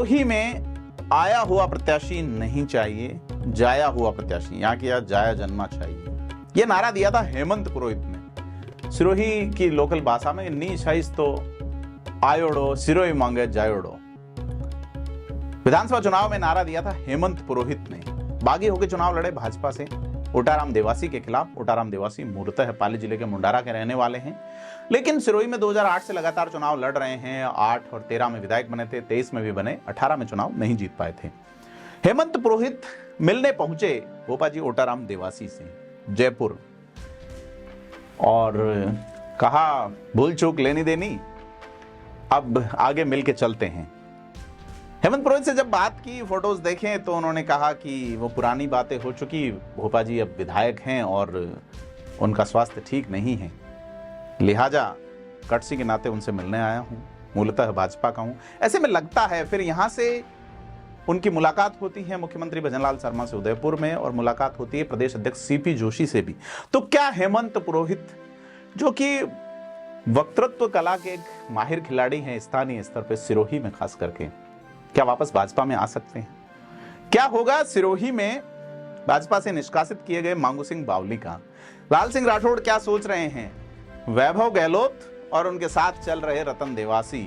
सिरोही में आया हुआ प्रत्याशी नहीं चाहिए, जाया हुआ प्रत्याशी, यहाँ किया जाया जन्मा चाहिए। यह नारा दिया था हेमंत पुरोहित ने। सिरोही की लोकल भाषा में नी छाइस तो आयोड़ो, सिरोही मांगे जायोड़ो। विधानसभा चुनाव में नारा दिया था हेमंत पुरोहित ने। बागी होकर चुनाव लड़े भाजपा से ओटाराम देवासी के खिलाफ। ओटाराम देवासी मूलतः पाली जिले के मुंडारा के रहने वाले हैं, लेकिन सिरोही में 2008 से लगातार चुनाव लड़ रहे हैं। 8 और 13 में विधायक बने थे, 23 में भी बने, 18 में चुनाव नहीं जीत पाए थे। हेमंत पुरोहित मिलने पहुंचे भोपा जी ओटाराम देवासी से जयपुर और कहा भूल चूक लेनी देनी, अब आगे मिलके चलते हैं। हेमंत पुरोहित से जब बात की, फोटोज देखें तो उन्होंने कहा कि वो पुरानी बातें हो चुकी, भोपा जी अब विधायक हैं और उनका स्वास्थ्य ठीक नहीं है, लिहाजा कटसी के नाते उनसे मिलने आया हूं, मूलतः भाजपा का हूं। ऐसे में लगता है फिर यहां से उनकी मुलाकात होती है मुख्यमंत्री भजनलाल शर्मा से उदयपुर में, और मुलाकात होती है प्रदेश अध्यक्ष सीपी जोशी से भी। तो क्या हेमंत पुरोहित, जो कि वक्तृत्व कला के एक माहिर खिलाड़ी हैं स्थानीय स्तर पर सिरोही में खास करके, क्या वापस भाजपा में आ सकते हैं? क्या होगा सिरोही में भाजपा से निष्कासित किए गए मांगू सिंह बावली का? लाल सिंह राठौड़ क्या सोच रहे हैं? वैभव गहलोत और उनके साथ चल रहे रतन देवासी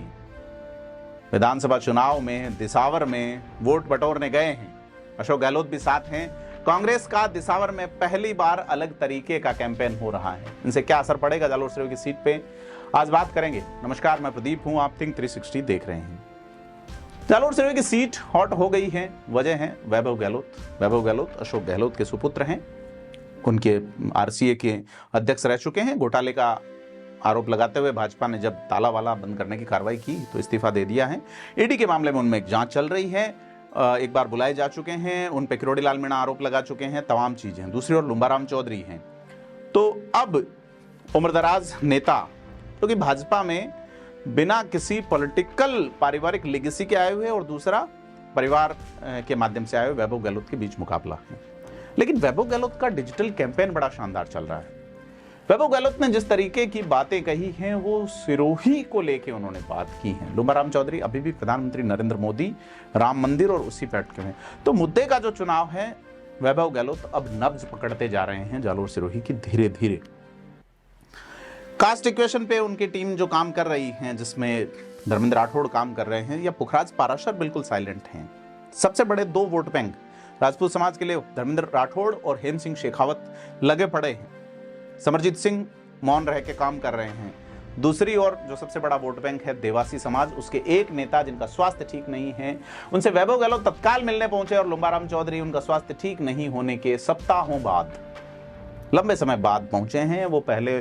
विधानसभा चुनाव में दिसावर में वोट बटोरने गए हैं। अशोक गहलोत भी साथ हैं। कांग्रेस का दिसावर में पहली बार अलग तरीके का कैंपेन हो रहा है। इनसे क्या असर पड़ेगा जालोर सिरोही की सीट पे, आज बात करेंगे। नमस्कार, मैं प्रदीप हूं, आप थिंक 360 देख रहे हैं। जालोर सिरोही की सीट हॉट हो गई है, वजह है वैभव गहलोत। वैभव गहलोत अशोक गहलोत के सुपुत्र हैं, उनके आरसीए के अध्यक्ष रह चुके हैं। घोटाले का आरोप लगाते हुए भाजपा ने जब ताला वाला बंद करने की कार्रवाई की तो इस्तीफा दे दिया है। ईडी के मामले में उनमें एक जांच चल रही है, एक बार बुलाए जा चुके हैं, उन पे किरोड़ी लाल मीणा आरोप लगा चुके हैं, तमाम चीजें। दूसरी ओर लुम्बाराम चौधरी हैं, तो अब उम्रदराज नेता जो कि भाजपा में बिना किसी पॉलिटिकल पारिवारिक लेगेसी के आए हुए और दूसरा परिवार के माध्यम से आए हुए वैभव गहलोत के बीच मुकाबला है। लेकिन वैभव गहलोत का डिजिटल कैंपेन बड़ा शानदार चल रहा है। वैभव गहलोत ने जिस तरीके की बातें कही हैं वो सिरोही को लेके उन्होंने बात की है। लुम्बाराम चौधरी अभी भी प्रधानमंत्री नरेंद्र मोदी, राम मंदिर और उसी पे अटके हैं। तो मुद्दे का जो चुनाव है, वैभव गहलोत अब नब्ज पकड़ते जा रहे हैं जालोर सिरोही की धीरे धीरे। कास्ट इक्वेशन पे उनकी टीम जो काम कर रही है, जिसमें धर्मेंद्र राठौड़ काम कर रहे हैं या पुखराज पाराशर बिल्कुल साइलेंट हैं। सबसे बड़े 2 वोट बैंक राजपूत समाज के लिए धर्मेंद्र राठौड़ और हेम सिंह शेखावत लगे पड़े हैं। समरजीत सिंह मौन रह के काम कर रहे हैं। दूसरी ओर जो सबसे बड़ा वोट बैंक है देवासी समाज, उसके एक नेता जिनका स्वास्थ्य ठीक नहीं है, उनसे वैभव गहलोत तत्काल मिलने पहुंचे और लुम्बाराम चौधरी उनका स्वास्थ्य ठीक नहीं होने के सप्ताहों बाद, लंबे समय बाद पहुंचे हैं। वो पहले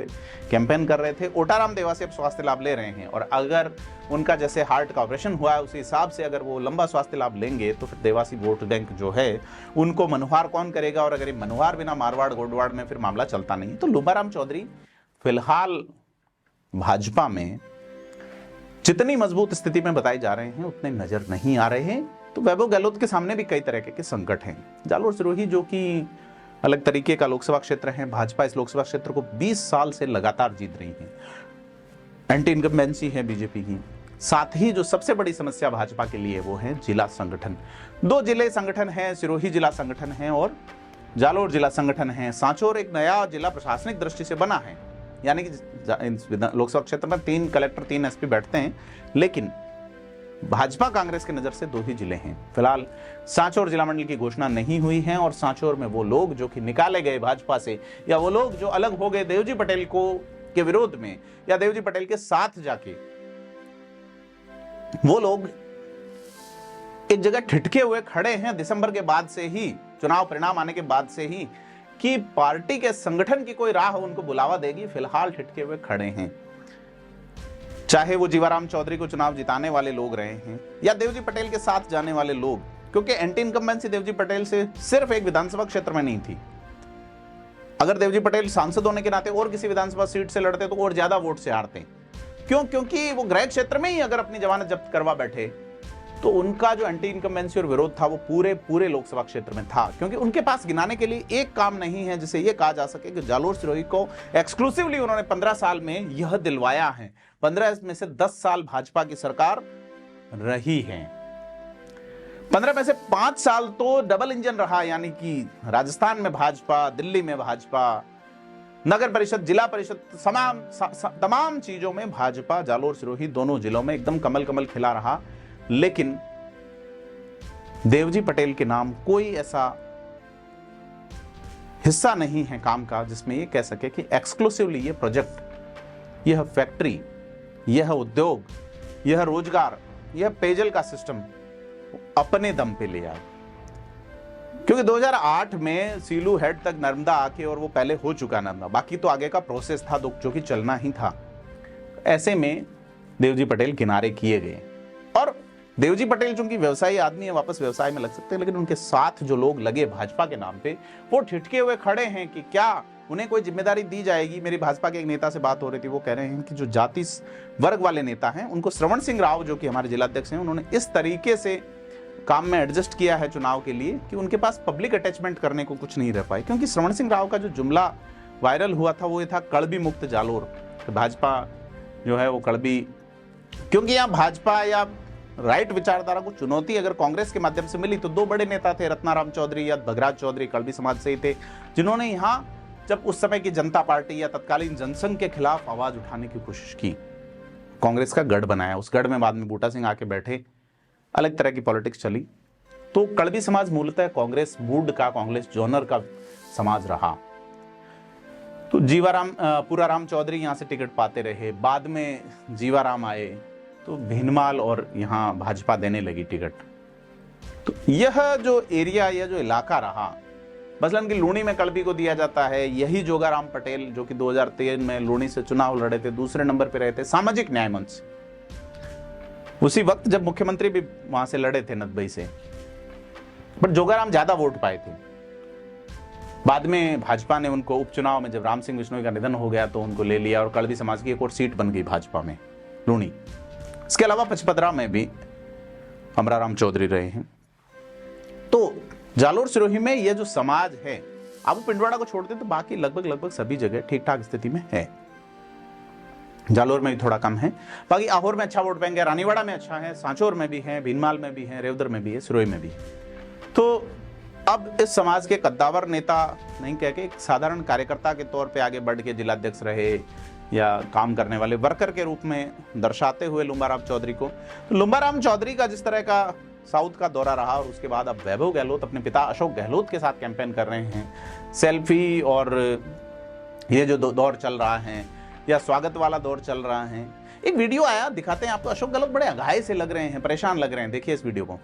कैंपेन कर रहे थे। ओटाराम देवासी अब स्वास्थ्य लाभ ले रहे हैं, और अगर उनका जैसे हार्ट का ऑपरेशन हुआ है उसी हिसाब से अगर वो लंबा स्वास्थ्य लाभ लेंगे तो फिर देवासी वोट बैंक जो है उनको मनुहार कौन करेगा? और अगर ये मनुहार बिना मारवाड़ गोडवाड़ में फिर मामला चलता नहीं। तो लुम्बाराम चौधरी फिलहाल भाजपा में जितनी मजबूत स्थिति में बताए जा रहे हैं उतने नजर नहीं आ रहे हैं। तो वैभव गहलोत के सामने भी कई तरह के संकट हैं। जालोर सिरोही जो कि अलग तरीके का लोकसभा क्षेत्र है, भाजपा इस लोकसभा क्षेत्र को 20 साल से लगातार जीत रही है। एंटी इनकम्बेंसी है बीजेपी की। साथ ही जो सबसे बड़ी समस्या भाजपा के लिए वो है जिला संगठन। 2 जिले संगठन है, सिरोही जिला संगठन है और जालोर जिला संगठन है। सांचौर एक नया जिला प्रशासनिक दृष्टि से बना है, यानी कि लोकसभा क्षेत्र में 3 कलेक्टर 3 एसपी बैठते हैं, लेकिन भाजपा कांग्रेस की नजर से 2 ही जिले हैं। फिलहाल सांचौर जिला मंडल की घोषणा नहीं हुई है, और सांचौर में वो लोग जो कि निकाले गए भाजपा से, या वो लोग जो अलग हो गए देवजी पटेल को के विरोध में या देवजी पटेल के साथ जाके, वो लोग एक जगह ठिठके हुए खड़े हैं दिसंबर के बाद से ही, चुनाव परिणाम आने के बाद से ही, कि पार्टी के संगठन की कोई राह उनको बुलावा देगी। फिलहाल ठिठके हुए खड़े हैं, चाहे वो जीवाराम चौधरी को चुनाव जिताने वाले लोग रहे हैं या देवजी पटेल के साथ जाने वाले लोग, क्योंकि एंटी इनकम्बेंसी देवजी पटेल से सिर्फ एक विधानसभा क्षेत्र में नहीं थी। अगर देवजी पटेल सांसद होने के नाते और किसी विधानसभा सीट से लड़ते तो और ज्यादा वोट से हारते। क्यों? क्योंकि वो गृह क्षेत्र में ही अगर अपनी जमानत जब्त करवा बैठे तो उनका जो एंटी इनकम्बेंसी और विरोध था वो पूरे लोकसभा क्षेत्र में था, क्योंकि उनके पास गिनाने के लिए एक काम नहीं है जिसे ये कहा जा सके कि जालोर सिरोही को एक्सक्लूसिवली उन्होंने 15 साल में यह दिलवाया है। 15 में से 10 साल भाजपा की सरकार रही है। 15 में से 5 साल तो डबल इंजन रहा, यानी कि राजस्थान में भाजपा, दिल्ली में भाजपा, नगर परिषद, जिला परिषद, तमाम चीजों में भाजपा, जालोर सिरोही दोनों जिलों में एकदम कमल कमल खिला रहा। लेकिन देवजी पटेल के नाम कोई ऐसा हिस्सा नहीं है काम का जिसमें ये कह सके कि एक्सक्लूसिवली ये प्रोजेक्ट, यह फैक्ट्री, यह उद्योग, यह रोजगार, यह पेयजल का सिस्टम अपने दम पे ले आए। क्योंकि 2008 में सीलू हेड तक नर्मदा आके, और वो पहले हो चुका नर्मदा, बाकी तो आगे का प्रोसेस था जो कि चलना ही था। ऐसे में देवजी पटेल किनारे किए गए, और देवजी पटेल चूंकि व्यवसायी आदमी है, वापस व्यवसाय में लग सकते हैं, लेकिन उनके साथ जो लोग लगे भाजपा के नाम पे, वो ठिठके हुए खड़े हैं कि क्या उन्हें कोई जिम्मेदारी दी जाएगी। मेरी भाजपा के एक नेता से बात हो रही थी, वो कह रहे हैं कि जो जाति वर्ग वाले नेता हैं उनको, श्रवण सिंह राव जो कि हमारे जिलाध्यक्ष हैं, उन्होंने इस तरीके से काम में एडजस्ट किया है चुनाव के लिए कि उनके पास पब्लिक अटैचमेंट करने को कुछ नहीं रह पाए। क्योंकि श्रवण सिंह राव का जो जुमला वायरल हुआ था वो ये था, कड़बी मुक्त जालोर। भाजपा जो है वो कड़बी, क्योंकि यहाँ भाजपा या राइट विचारधारा को चुनौती अगर कांग्रेस के माध्यम से मिली तो दो बड़े नेता थे, रत्नाराम चौधरी या भगराज चौधरी, कड़बी समाज से ही थे, जिन्होंने यहाँ जब उस समय की जनता पार्टी या तत्कालीन जनसंघ के खिलाफ आवाज उठाने की कोशिश की, कांग्रेस का गढ़ बनाया। उस गढ़ में बाद में बूटा सिंह आके बैठे, अलग तरह की पॉलिटिक्स चली। तो कड़बी समाज मूलतः कांग्रेस मूड का, कांग्रेस जॉनर का समाज रहा। तो पूराराम चौधरी यहां से टिकट पाते रहे, बाद में जीवाराम आए तो भीनमाल और यहां भाजपा देने लगी टिकट। तो यह जो एरिया, यह जो इलाका रहा, मसलन कि लूणी में कड़बी को दिया जाता है। यही जोगाराम पटेल जो कि 2013 में लूणी से चुनाव लड़े थे, दूसरे नंबर पर रहे थे सामाजिक न्याय मंच, उसी वक्त जब मुख्यमंत्री भी वहां से लड़े थे नदबई से, बट जोगाराम ज्यादा वोट पाए थे। बाद में भाजपा ने उनको उपचुनाव में, जब राम सिंह बिश्नोई का निधन हो गया, तो उनको ले लिया और कड़बी समाज की एक और सीट बन गई भाजपा में, लूणी। इसके अलावा पचपदरा में भी अमराराम चौधरी रहे हैं। तो जालोर सिरोही में यह जो समाज है, आप पिंडवाड़ा को छोड़ते तो बाकी लगभग सभी जगह ठीक ठाक स्थिति में है। जालोर में भी थोड़ा कम है, बाकी आहोर में अच्छा वोट पाएंगे, रानीवाड़ा में अच्छा है, सांचौर में भी है, भीनमाल में भी है, रेवदर में भी है, सिरोही में भी है। तो अब इस समाज के कद्दावर नेता नहीं कह के एक साधारण कार्यकर्ता के तौर पे आगे बढ़ के जिलाध्यक्ष रहे या काम करने वाले वर्कर के रूप में दर्शाते हुए लुम्बाराम चौधरी को, तो लुम्बाराम चौधरी का जिस तरह का साउथ का दौरा रहा, और उसके बाद अब वैभव गहलोत अपने पिता अशोक गहलोत के साथ कैंपेन कर रहे हैं। सेल्फी और ये जो दौर चल रहा है या स्वागत वाला दौर चल रहा है। एक वीडियो आया, दिखाते हैं आपको। अशोक गहलोत बड़े अघाए से लग रहे हैं, परेशान लग रहे हैं, देखिए इस वीडियो को।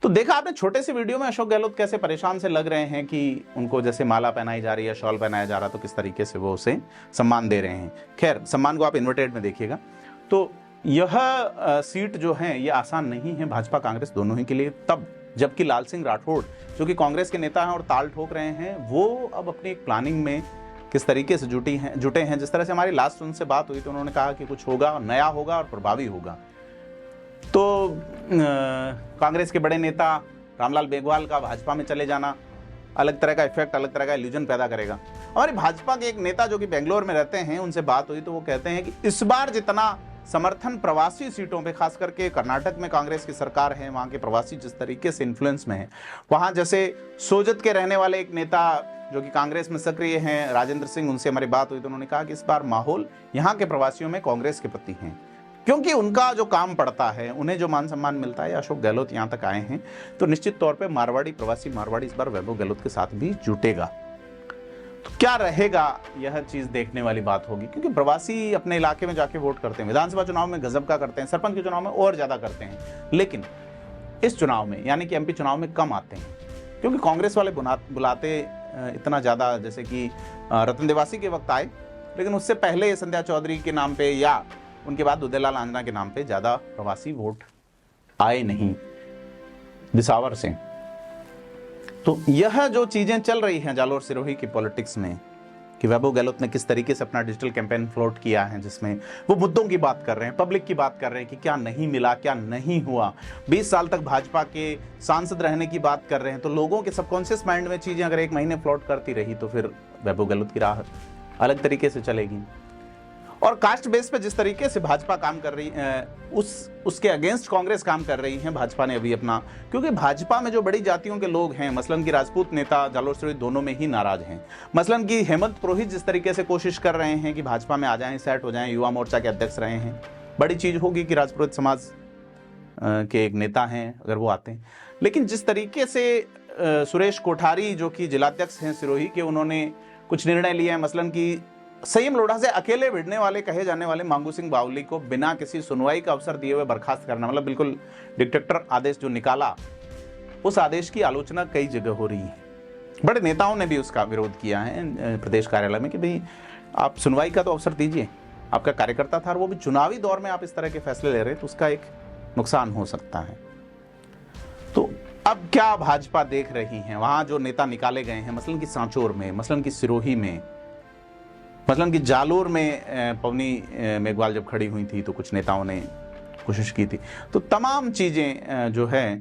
तो देखा आपने छोटे से वीडियो में अशोक गहलोत कैसे परेशान से लग रहे हैं कि उनको जैसे माला पहनाई जा रही है, शॉल पहनाया जा रहा, तो किस तरीके से वो उसे सम्मान दे रहे हैं। खैर, सम्मान को आप इन्वर्टेड में देखिएगा। तो यह सीट जो है ये आसान नहीं है भाजपा कांग्रेस दोनों ही के लिए, तब जबकि लाल सिंह राठौड़ जो कि कांग्रेस के नेता हैं और ताल ठोक रहे हैं, वो अब अपनी एक प्लानिंग में किस तरीके से जुटे हैं। जिस तरह से हमारी लास्ट उनसे बात हुई तो उन्होंने कहा कि कुछ होगा, नया होगा और प्रभावी होगा। तो कांग्रेस के बड़े नेता रामलाल मेघवाल का भाजपा में चले जाना अलग तरह का इफेक्ट, अलग तरह का इल्यूजन पैदा करेगा। हमारे भाजपा के एक नेता जो कि बेंगलोर में रहते हैं, उनसे बात हुई तो वो कहते हैं कि इस बार जितना समर्थन प्रवासी सीटों पे, खास करके कर्नाटक में कांग्रेस की सरकार है, वहां के प्रवासी जिस तरीके से इन्फ्लुएंस में है, वहां जैसे सोजत के रहने वाले एक नेता जो कि कांग्रेस में सक्रिय हैं, राजेंद्र सिंह, उनसे हमारी बात हुई तो उन्होंने कहा कि इस बार माहौल यहाँ के प्रवासियों में कांग्रेस के प्रति है, क्योंकि उनका जो काम पड़ता है, उन्हें जो मान सम्मान मिलता है। अशोक गहलोत यहाँ तक आए हैं तो निश्चित तौर पे मारवाड़ी, प्रवासी मारवाड़ी इस बार वैभव गहलोत के साथ भी जुटेगा। तो क्या रहेगा, यह चीज देखने वाली बात होगी, क्योंकि प्रवासी अपने इलाके में जाके वोट करते हैं, विधानसभा चुनाव में गजब का करते हैं, सरपंच के चुनाव में और ज्यादा करते हैं, लेकिन इस चुनाव में यानी कि एमपी चुनाव में कम आते हैं, क्योंकि कांग्रेस वाले बुलाते इतना ज्यादा, जैसे कि रतन देवासी के वक्त आए, लेकिन उससे पहले संध्या चौधरी के नाम पे या उनके बाद उदयलाल आंजना के नाम पे ज्यादा प्रवासी वोट आए नहीं दिसावर से। तो यह जो चीजें चल रही हैं जालोर सिरोही की पॉलिटिक्स में, कि वैभव गहलोत ने किस तरीके से अपना डिजिटल कैंपेन फ्लोट किया है, जिसमें वो मुद्दों की बात कर रहे हैं, पब्लिक की बात कर रहे हैं कि क्या नहीं मिला, क्या नहीं हुआ। 20 साल तक भाजपा के सांसद रहने की बात कर रहे हैं, तो लोगों के सबकॉन्शियस माइंड में चीजें अगर 1 महीने फ्लोट करती रही तो फिर वैभव गहलोत की राह अलग तरीके से चलेगी। और कास्ट बेस पे जिस तरीके से भाजपा काम कर रही है, उसके अगेंस्ट कांग्रेस काम कर रही है भाजपा ने अभी अपना, क्योंकि भाजपा में जो बड़ी जातियों के लोग हैं, मसलन की राजपूत नेता जालोर सिरोही दोनों में ही नाराज हैं। मसलन की हेमंत पुरोहित जिस तरीके से कोशिश कर रहे हैं कि भाजपा में आ जाएं, सेट हो जाएं, युवा मोर्चा के अध्यक्ष रहे हैं, बड़ी चीज होगी कि राजपुरोहित समाज के एक नेता हैं अगर वो आते हैं। लेकिन जिस तरीके से सुरेश कोठारी जो कि जिलाध्यक्ष हैं सिरोही के, उन्होंने कुछ निर्णय लिए हैं, मसलन की संयम लोढ़ा से अकेले भिड़ने वाले कहे जाने वाले मांगू सिंह बावली को बिना किसी सुनवाई का अवसर दिए हुए बर्खास्त करना, मतलब बिल्कुल डिक्टेटर आदेश जो निकाला, उस आदेश की आलोचना कई जगह हो रही है। बड़े नेताओं ने भी उसका विरोध किया है प्रदेश कार्यालय में कि भाई आप सुनवाई का तो अवसर दीजिए, आपका कार्यकर्ता था और वो भी चुनावी दौर में आप इस तरह के फैसले ले रहे हैं तो उसका एक नुकसान हो सकता है। तो अब क्या भाजपा देख रही है, वहां जो नेता निकाले गए हैं, मसलन की सांचौर में, मसलन की सिरोही में, मसलन कि जालोर में पवनी मेघवाल जब खड़ी हुई थी तो कुछ नेताओं ने कोशिश की थी, तो तमाम चीजें जो है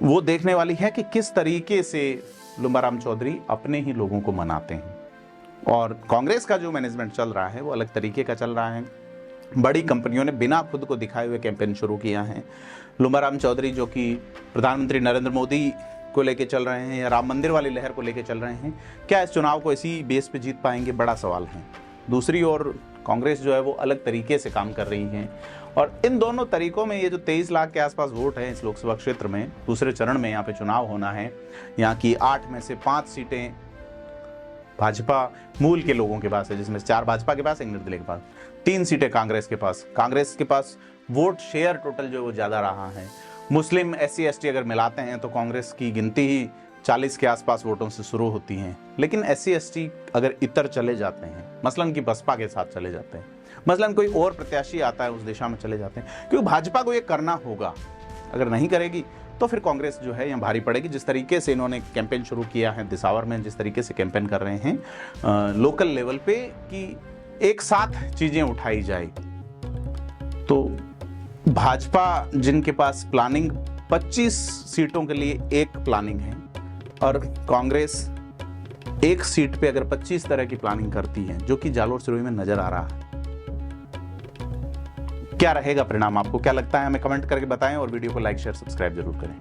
वो देखने वाली है कि किस तरीके से लुम्बाराम चौधरी अपने ही लोगों को मनाते हैं। और कांग्रेस का जो मैनेजमेंट चल रहा है वो अलग तरीके का चल रहा है। बड़ी कंपनियों ने बिना खुद को दिखाए हुए कैंपेन शुरू किया है। लुम्बाराम चौधरी जो कि प्रधानमंत्री नरेंद्र मोदी को लेके चल रहे हैं या राम मंदिर वाली लहर को लेके चल रहे हैं, क्या इस चुनाव को इसी बेस पे जीत पाएंगे, बड़ा सवाल है। दूसरी ओर कांग्रेस जो है वो अलग तरीके से काम कर रही है। और इन दोनों तरीकों में ये जो 23 लाख के आसपास वोट है इस लोकसभा क्षेत्र में, दूसरे चरण में यहाँ पे चुनाव होना है, यहाँ की 8 में से 5 सीटें भाजपा मूल के लोगों के पास है, जिसमें 4 भाजपा के पास, 1 निर्दलीय के पास, 3 सीटें कांग्रेस के पास। कांग्रेस के पास वोट शेयर टोटल जो वो ज्यादा रहा है। मुस्लिम SC ST अगर मिलाते हैं तो कांग्रेस की गिनती ही 40 के आसपास वोटों से शुरू होती है। लेकिन SC ST अगर इतर चले जाते हैं, मसलन की बसपा के साथ चले जाते हैं, मसलन कोई और प्रत्याशी आता है उस दिशा में चले जाते हैं, क्योंकि भाजपा को ये करना होगा। अगर नहीं करेगी तो फिर कांग्रेस जो है यहाँ भारी पड़ेगी। जिस तरीके से इन्होंने कैंपेन शुरू किया है दिसावर में, जिस तरीके से कैंपेन कर रहे हैं लोकल लेवल पे कि एक साथ चीजें उठाई जाए, तो भाजपा जिनके पास प्लानिंग 25 सीटों के लिए एक प्लानिंग है और कांग्रेस एक सीट पे अगर 25 तरह की प्लानिंग करती है, जो कि जालोर सिरोही में नजर आ रहा है। क्या रहेगा परिणाम, आपको क्या लगता है हमें कमेंट करके बताएं और वीडियो को लाइक शेयर सब्सक्राइब जरूर करें।